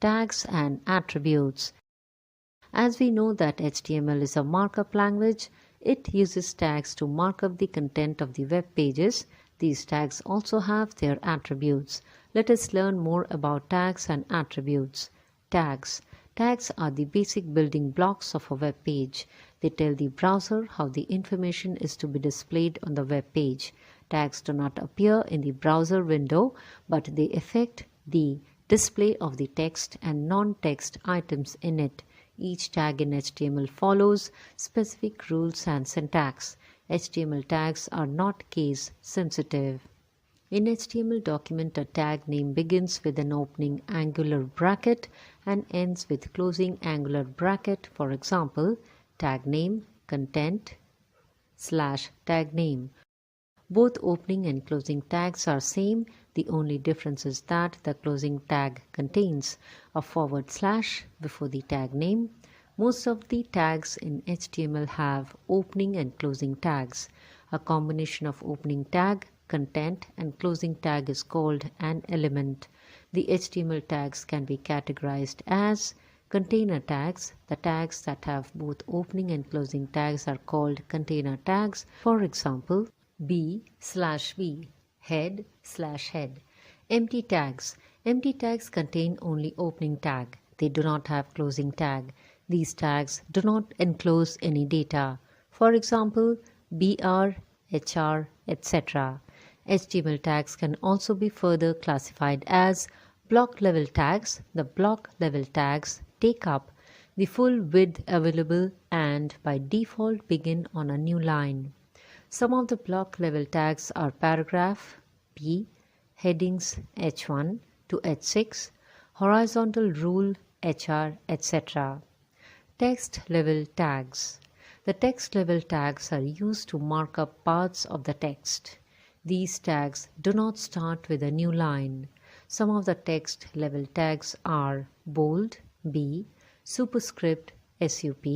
tags and attributes. As we know that HTML is a markup language, it uses tags to mark up the content of the web pages. These tags also have their attributes. Let us learn more about tags and attributes. Tags. Tags are the basic building blocks of a web page. They tell the browser how the information is to be displayed on the web page. Tags do not appear in the browser window, but they affect the display of the text and non-text items in it. Each tag in HTML follows specific rules and syntax. HTML tags are not case sensitive. In HTML document, a tag name begins with an opening angular bracket and ends with closing angular bracket. For example, tag name, content, /tag name. Both opening and closing tags are same. The only difference is that the closing tag contains a / before the tag name. Most of the tags in HTML have opening and closing tags. A combination of opening tag, content, and closing tag is called an element. The HTML tags can be categorized as container tags. The tags that have both opening and closing tags are called container tags. For example, b/b, head/head. Empty tags. Empty tags contain only opening tag. They do not have closing tag. These tags do not enclose any data. For example, br, hr, etc. HTML tags can also be further classified as block level tags. The block level tags take up the full width available and by default begin on a new line. Some of the block level tags are paragraph, p, headings h1 to h6, horizontal rule, hr, etc. Text level tags. The text level tags are used to mark up parts of the text. These tags do not start with a new line. Some of the text level tags are bold, b, superscript, sup,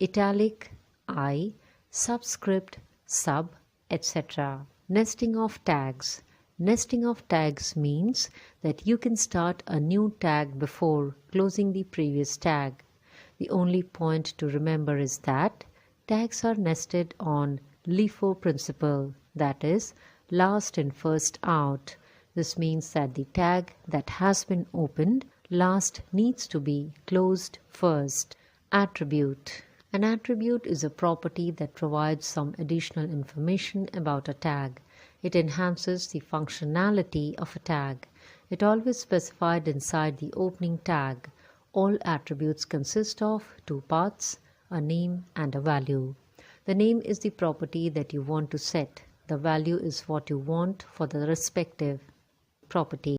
italic, I, subscript, sub, etc. Nesting of tags. Nesting of tags means that you can start a new tag before closing the previous tag. The only point to remember is that tags are nested on LIFO principle, that is, last in first out. This means that the tag that has been opened last needs to be closed first. Attribute. An attribute is a property that provides some additional information about a tag. It enhances the functionality of a tag. It always specified inside the opening tag. All attributes consist of two parts, a name and a value. The name is the property that you want to set. The value is what you want for the respective property.